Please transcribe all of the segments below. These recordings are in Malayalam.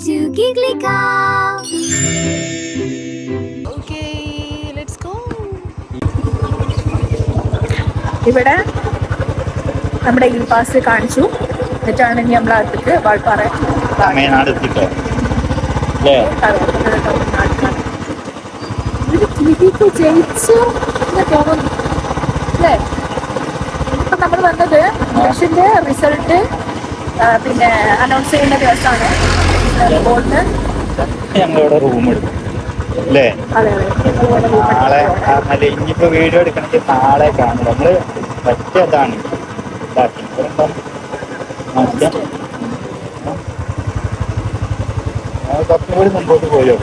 to Giggly Cow. Okay, let's go. ഇവിടെ നമ്മുടെ ഈ പാസ് കാണിച്ചു. എന്നിട്ടാണ് ഇനി നമ്മൾ അടുത്തേക്ക് വാൾപ്പാറ തമിഴ്നാട് എത്തിട്ടോ അല്ലേ? ജയിച്ചു എന്ന് തോന്നുന്നു അല്ലേ? ഇപ്പം നമ്മൾ വന്നത് ഇലക്ഷൻ്റെ റിസൾട്ട് പിന്നെ അനൗൺസ് ചെയ്യുന്ന ദിവസമാണ്. ബോർഡ് ഞങ്ങളിവിടെ റൂം എടുക്കും അല്ലേ? അതെ നാളെ അല്ല ഇനിയിപ്പോ വീഡിയോ എടുക്കണമെങ്കിൽ നാളെ കാണില്ല. നമ്മള് പറ്റിയതാണ് കുറച്ചും കൂടി മുമ്പോട്ട് പോയോ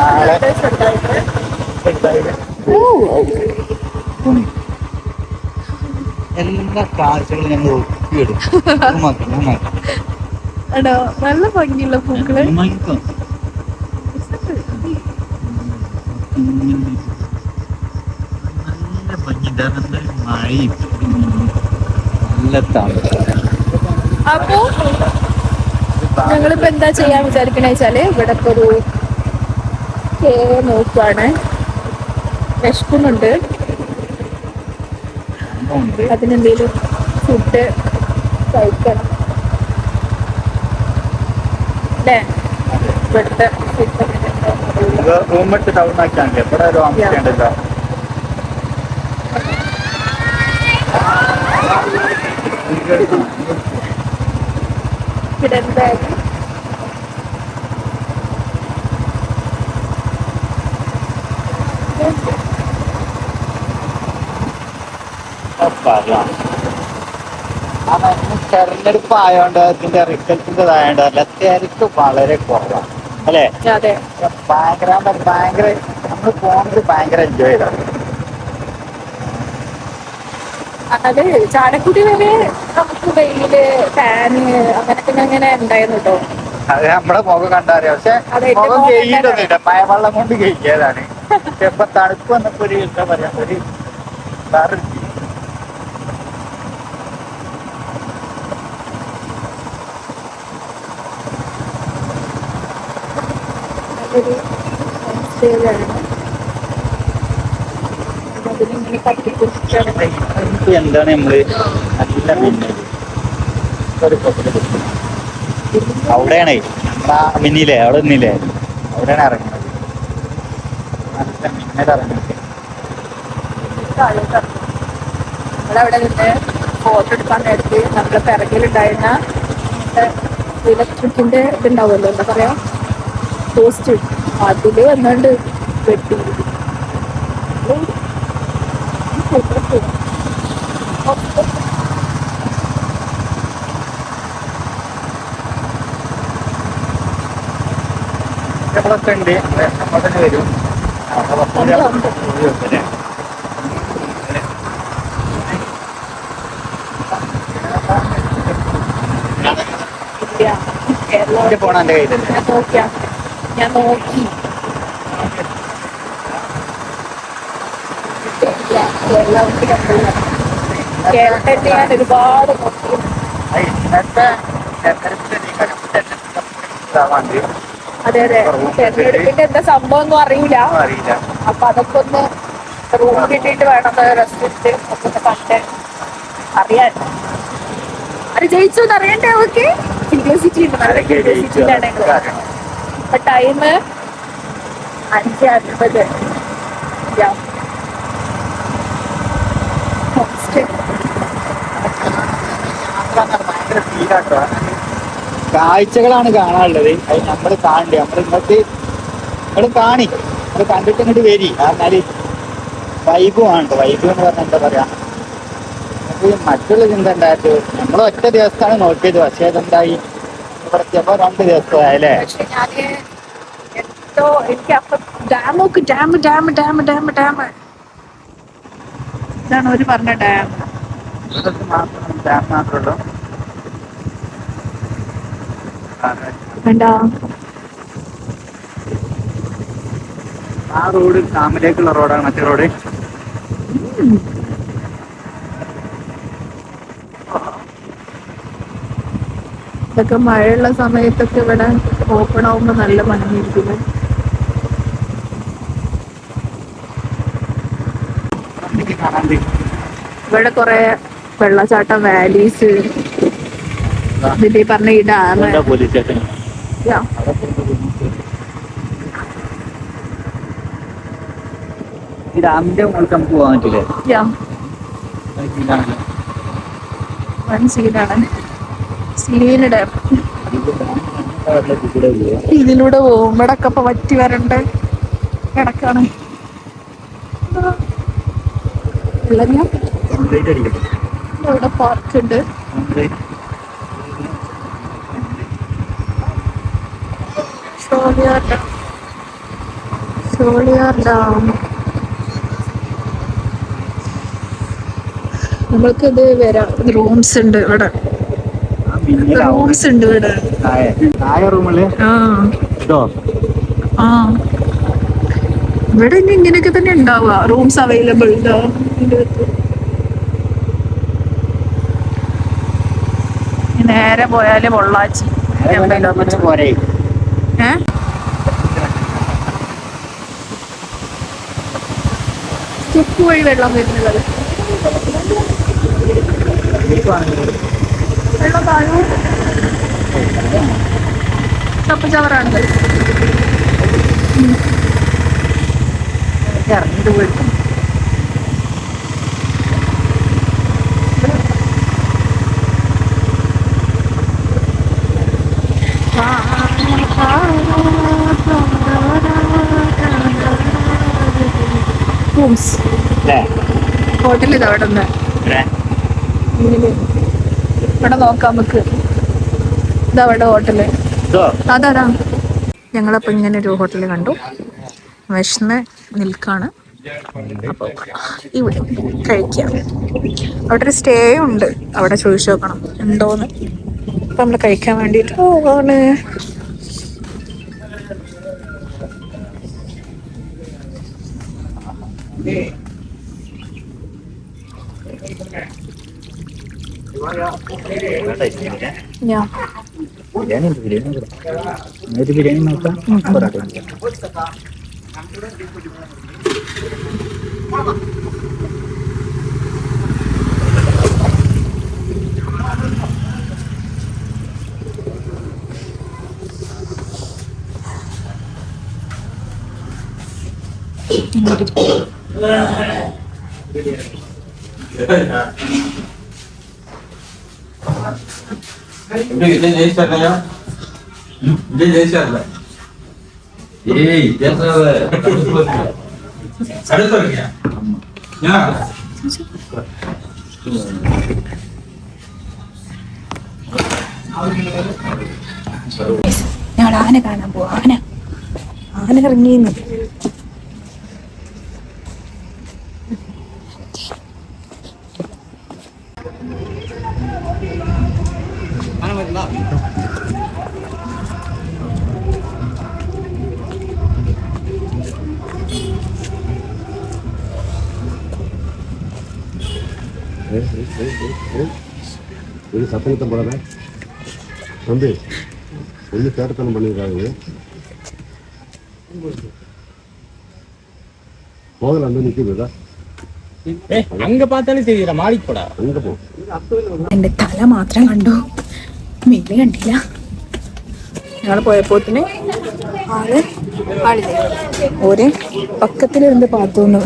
നാളെ എല്ലാ കാഴ്ചകളും ഞങ്ങൾ ഒപ്പിയെടുക്കും. എടോ നല്ല ഭംഗിയുള്ള പൂക്കള്. നല്ല ഭംഗിന്റെ മഴയും നല്ല തണുപ്പ്. അപ്പോ ഞങ്ങളിപ്പോ എന്താ ചെയ്യാൻ വിചാരിക്കണ വെച്ചാല് ഇവിടെ ഇപ്പൊ ഒരു നോക്കുവാണ്. വിശക്കുന്നുണ്ട്. അതിനെന്തേലും ഫുഡ് കഴിക്കണം അല്ലേ? ഇവിടുത്തെ റൂം എടുത്ത് ടൗൺ ആക്കിയാൽ എവിടെ ഒരു ഉണ്ടല്ലോ. ഇവിടെ എന്തായാലും തെരഞ്ഞെടുപ്പ് ആയതുകൊണ്ട് ഇതിന്റെ റിസൾട്ടിൻ്റെതായോണ്ട് അല്ല തിരക്ക് വളരെ കുറവാണ് അല്ലേ? അതെ ഭയങ്കര നമ്മള് പോകുന്നത് ഭയങ്കര എൻജോയ് ചെയ്താണ്. അത് ചാലക്കുടി വരെ നമുക്ക് വെയില് ഫാന് അങ്ങനൊക്കെ അങ്ങനെ ഉണ്ടായിരുന്നു കേട്ടോ. അത് നമ്മുടെ മുഖം കണ്ടറിയാം. പക്ഷെ മുഖം കഴിയിട്ടൊന്നുമില്ല, മഴവെള്ളം കൊണ്ട് കഴിക്കാതാണ്. പക്ഷെ ഇപ്പൊ തണുപ്പ് വന്നപ്പോ ഒരു എന്താ പറയാ ഒരു വേറെ ഒരു സ്റ്റേജാണ്. അതിലിങ്ങനെ തട്ടിക്കുറിച്ചാണ്. എന്താണ് നമ്മള് നല്ല മിന്നല് ഒരു അവിടെയാണേ നമ്മളാ മിന്നില്ലേ അവിടെ നിന്നില്ലേ അവിടെയാണ് ഇറങ്ങുന്നത്. നല്ല മിന്നലിറങ്ങുന്നത്. നമ്മളവിടെ നിന്ന് ഫോട്ടോ എടുക്കാൻ നേരത്ത് നമ്മളെ പിറകിലുണ്ടായിരുന്ന ഇലക്ട്രിക്കിന്റെ ഇതുണ്ടാവുമല്ലോ, എന്താ പറയാ പോസ്റ്റ്, അതില് വന്നോണ്ട് വെട്ടി. നമ്മളൊക്കെ ഉണ്ട്, നമ്മൾ തന്നെ വരും. പോണ എന്റെ കയ്യിലല്ലേ? ഞാൻ നോക്കി കേരളത്തെ ഞാൻ ഒരുപാട് നോക്കി. ഇന്നത്തെ അതെ തെരഞ്ഞെടുപ്പിന്റെ എന്താ സംഭവം ഒന്നും അറിയില്ല. അപ്പൊ അതൊക്കെ ഒന്ന് റൂം കിട്ടിയിട്ട് വേണം റെസ്റ്റ് എടുത്ത് ഒക്കെ കണ്ട് അറിയാൻ. അത് ജയിച്ചു എന്ന് അറിയണ്ടേ? അവർക്ക് ക്യൂരിയോസിറ്റി ഉണ്ട്, നല്ല ക്യൂരിയോസിറ്റിയിലാണ് ഞങ്ങൾ. അപ്പൊ ടൈം 5:50. ഭയങ്കര ഫീലാട്ടോ. കാഴ്ചകളാണ് കാണാനുള്ളത്. അത് നമ്മൾ കാണണ്ടേ? നമ്മൾ ഇങ്ങോട്ട് നിങ്ങൾ കാണി, നമ്മൾ കണ്ടിട്ട് ഇങ്ങോട്ട് വരി. എന്നാല് വൈബ് വേണ്ട. വൈബ് എന്ന് പറഞ്ഞാൽ എന്താ പറയാ, നമുക്ക് മറ്റുള്ള ചിന്ത ഉണ്ടായിട്ട് നമ്മൾ ഒറ്റ ദിവസത്താണ് നോക്കിയത്. പക്ഷേ ഇതെന്തായി ഇവിടെ എത്തിയപ്പോ 2 ദിവസമായല്ലേ? പക്ഷെ ഞാന് എന്തോ എനിക്ക് അപ്പൊ ഡാം നോക്ക്, dam dam dam dam dam ഇതാണ് അവര് പറഞ്ഞ ഡാം. ഇവിടത്തെ മാത്രം ഡാം മാത്രമല്ലോ. വേണ്ട ആ റോഡ് ഡാമിലേക്കുള്ള റോഡാണ്, മറ്റേ റോഡ്. ഇതൊക്കെ മഴയുള്ള സമയത്തൊക്കെ ഇവിടെ ഓപ്പൺ ആവുമ്പോ നല്ല ഭംഗിയായിരിക്കും. ഇവിടെ കുറെ വെള്ളച്ചാട്ടം, വാലീസ്, ഇതിന്റെ പറഞ്ഞ ഈ ഡാം. ഡാമിന്റെ മുകളിൽ നമുക്ക് പോകാൻ പറ്റില്ലേ? വൻ സീനാണ്. സീന് ഡാം ഇതിലൂടെ പോകും. ഇവിടെ ഒക്കെ ഇപ്പൊ വറ്റി വരണ്ട കിടക്കാണ്. ഇവിടെ പാർക്ക് ഉണ്ട്. ഷോളിയാർ ഡാം. നമ്മൾക്ക് ഇത് വരാം. റൂംസ് ഉണ്ട് ഇവിടെ. റൂംസ് ഉണ്ട് ഇവിടെ. ഇവിടെ ഇനി ഇങ്ങനെയൊക്കെ തന്നെ ഉണ്ടാവുക. Rooms available. നേരെ പോയാല് പൊള്ളാച്ചി. സ്റ്റെപ്പ് വഴി വെള്ളം വരുന്നത്. വെള്ളം താഴെ ചപ്പ് ചവറാണ്. ഇറങ്ങിട്ട് പോയിട്ട് ഹോട്ടൽ ഇതാ അവിടെ നിന്ന് ഇവിടെ നോക്കാം നമുക്ക്. ഇതാ അവിടെ ഹോട്ടല്. അതാ ഞങ്ങളപ്പോ ഇങ്ങനെ ഒരു ഹോട്ടല് കണ്ടു. വിശന്ന് നിൽക്കാണ്. അപ്പൊ ഇവിടെ കഴിക്കാം. അവിടെ ഒരു സ്റ്റേ ഉണ്ട്. അവിടെ ചോദിച്ചു നോക്കണം ഉണ്ടോന്ന്. അപ്പൊ നമ്മള് കഴിക്കാൻ വേണ്ടിട്ട് പോവാണ്. ബിരിയാണി നോക്കാം. ഞങ്ങൾ ആന കാണാൻ പോവാ. ആന ഇറങ്ങിയെന്ന്. இது சத்தங்கத்தம் போடாத தம்பி ஒன்றும் சேட்டத்தனம் பண்ணியிருக்காங்க. போகல அந்த நிற்குதுதா அங்க பார்த்தாலும் தெரியுற மாடிக்கு போடா. அங்க போ. എന്റെ തല മാത്രം കണ്ടു, മേലെ കണ്ടില്ല. ഞങ്ങൾ പോയപ്പോത്തിന് ആളില്ലേ ഒരു പക്കത്തിലിരുന്ന് പാത്തോന്നു.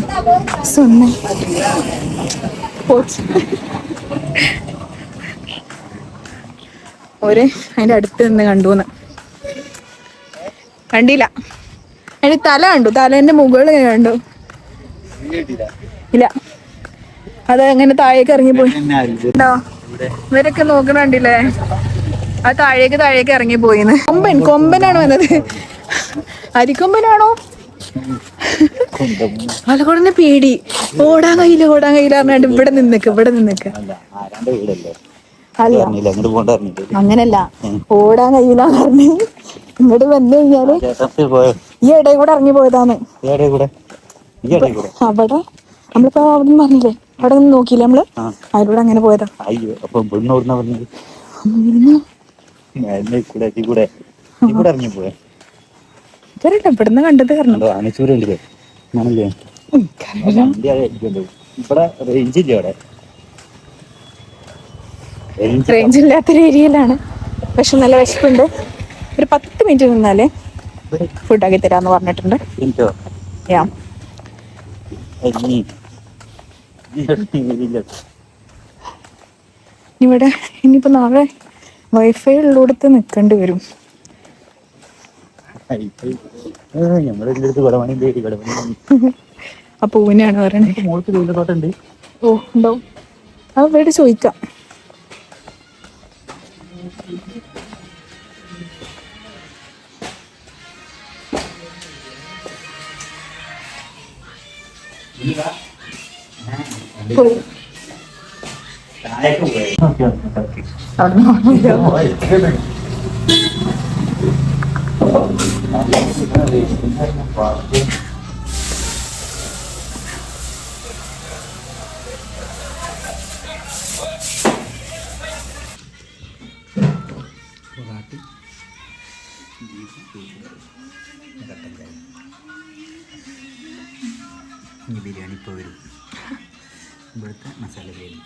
സ്വന്തം ഒരു അതിന്റെ അടുത്ത് നിന്ന് കണ്ടുന്ന് കണ്ടില്ല. അതിന്റെ തല കണ്ടു. തലേന്റെ മുകളിൽ കണ്ടു. ഇല്ല, അത് അങ്ങനെ താഴേക്ക് ഇറങ്ങിപ്പോയി. ഇവരൊക്കെ നോക്കണണ്ടില്ലേ? അത് താഴേക്ക് ഇറങ്ങിപ്പോയിന്ന്. കൊമ്പനാണോ എന്നത്? അരിക്കൊമ്പനാണോ? അതുകൊണ്ടന്നെ പേടി. ഓടാൻ കഴിയില്ല പറഞ്ഞാണ്ട് ഇവിടെ നിന്നക്ക്. അല്ല അങ്ങനല്ല, ഓടാൻ കഴിയില്ല പറഞ്ഞ് ഇങ്ങോട്ട് വന്നു കഴിഞ്ഞാല് ഈ ഇടയിൽ കൂടെ ഇറങ്ങി പോയതാന്ന്. അവിടെ നമ്മളിപ്പോ അവിടെ നിന്ന് പറഞ്ഞില്ലേ, അവിടെ നിന്ന് നോക്കിയില്ല നമ്മള്, അതിലൂടെ അങ്ങനെ പോയതാ. കൂടെ ഇറങ്ങി പോയെ ഇവരല്ല ഇവിടുന്ന് കണ്ടത് കാരണം ആനച്ചൂരല്ലേ ആണല്ലേ ഇവിടെ റേഞ്ച് ഇല്ല അവിടെ റേഞ്ച് ഇല്ലാത്തൊരു ഏരിയയിലാണ്. പക്ഷെ നല്ല വിശപ്പുണ്ട്. ഒരു 10 മിനിറ്റ് നിന്നാലേ ഫുഡാക്കി തരാന്ന് പറഞ്ഞിട്ടുണ്ട്. യാ ഇവിടെ ഇനിയിപ്പോ നാളെ വൈഫൈ ഉള്ളിടത്ത് നിൽക്കേണ്ടി വരും. ആ പൂവിനാണ് പറയണേ. ഓ ഉണ്ടാവും, അത് വീട് ചോദിക്കാം. ബിരിയാണി ഇപ്പോൾ വരും. ഇവിടുത്തെ മസാല ബിരിയാണി